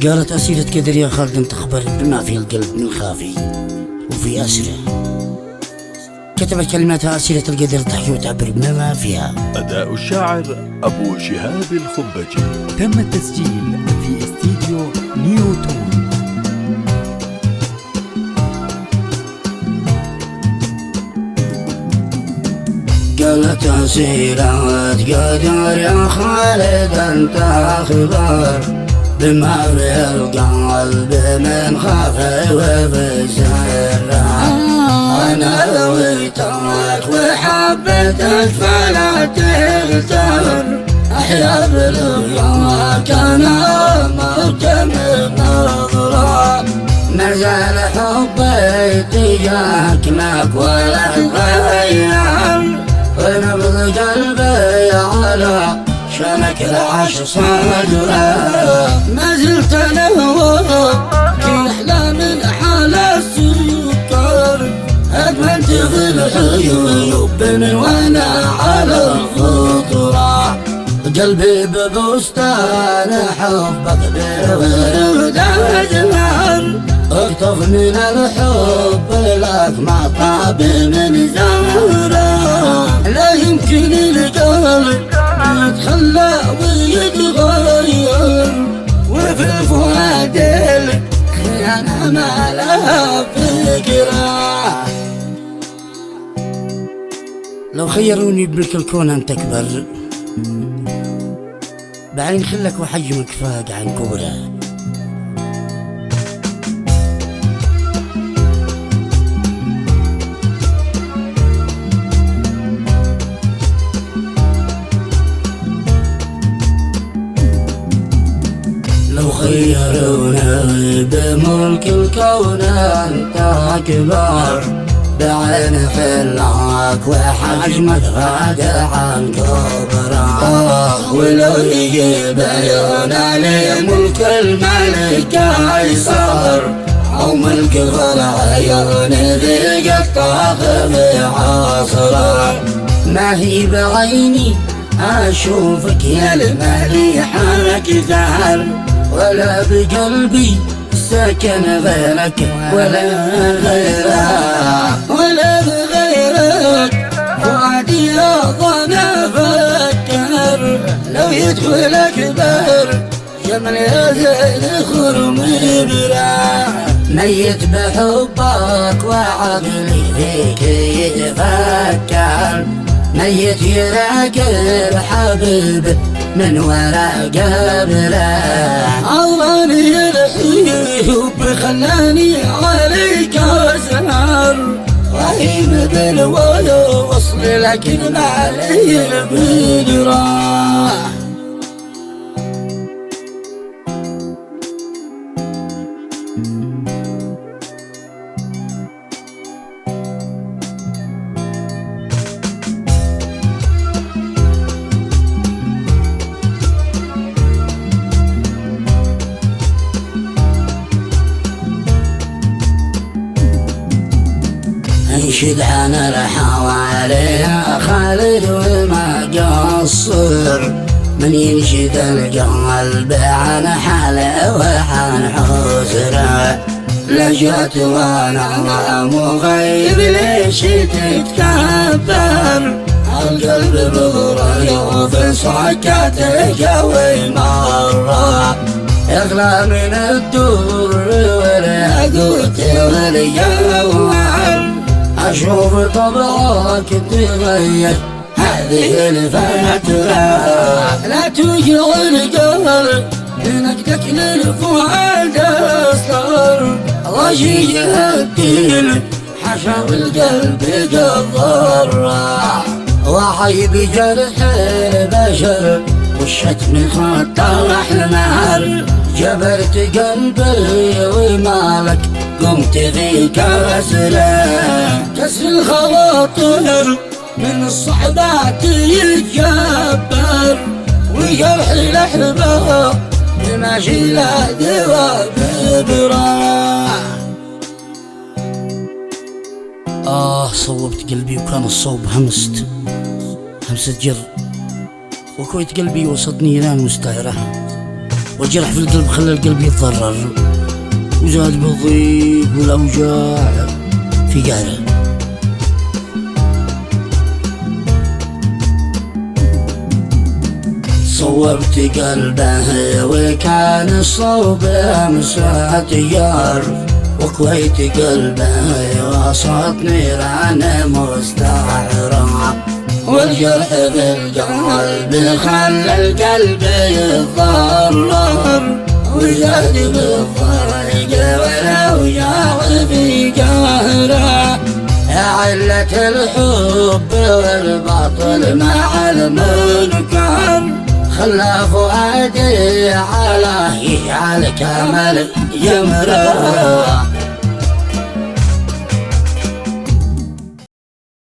قالت أسيرة كدر يا خالد تخبر بما في القلب من خافي وفي أسره. كتبت كلماتها أسيرة القدر تحكي وتعبر بما ما فيها. أداء الشاعر أبو شهاب الخبجي. تم التسجيل في استديو نيوتون. قالت أسيرة قدر يا خالد أنت أخبر بما في القلب من خافي وفي سره. أنا لويتك وحبيتك فلا تغتر، أحيا بلقاك أنا موت من نظرة. ما زال حبي تجاك لك ولا تغير، ونبض قلبي على شانك العش صدره. ما زلت نهوك يحلى من حال السكر، أدمنت في الحيوب من وانا على الخطرة. قلبي ببستان حبك بالورد أزهر، اقطف من الحب لك مع طاب من زهرة. لا يمكن القلب يتخلى ويتغير، وفي الفؤاد الخيانة ما لها فكرة. لو خيروني بملك الكون أن تكبر، بعين خلك وحجمك فاق عن كبره. لو خيروني بملك الكون أنت أكبر، بعين خلاك وحجمك غاد عن كبره. ولو يجيب عيونا لملك الملك قيصر، أو ملك العيون ذي قطاخ بعصره. ما هي بعيني أشوفك يا المليحة كثار، ولا بقلبي سكن غيرك ولا غيرك، ولا بغيرك فؤادي أظن أفكر. لو يدخل أكبر جمل يا زين خرم برا، ميت بحبك وعقلي فيك يتفكر. ميت يراقب حبيب من ورا قبله. عواني الحب خلاني عليك أسهر، رهيب بالوصل لكن ما علي البدرة. انشد عن الحوالي يا خالد وما قصر، من ينشد القلب عن حاله وعن حسره. لجأت وانا مغيب ليش تتكبر، القلب بغري في صكتك قوي مرة. اغلى من الدور والياقوت والجوهر، أشوف طبعك تغير هذه الفترة. لا توجع القلب بنقدك للفؤاد أصدر، ضجيج الدين حشا بالقلب قدر. وحي بجرح البشر والشتم خطر أحمر، جبرت قلبي ومالك قمت في كسره. كسر الخواطر من الصعبات يتجبر، وجرح الأحباب بماشي لا دوا ببرا. صوبت قلبي وكان الصوب همسة جر، وكويت قلبي وسط نيران مستعرة. والجرح في القلب خلى القلب يتضرر، وزاد بالضيق والأوجاع في قهره. صوبت قلبه وكان الصوب مساتيار، وكويت قلبه وسط نيران مستعرة، والجرح بالقلب خلى القلب يتضرر، وزاد بالضيق والأوجاع في قهره. علة الحب والباطل مع المنكر، خلى فؤادي على كمال يمره.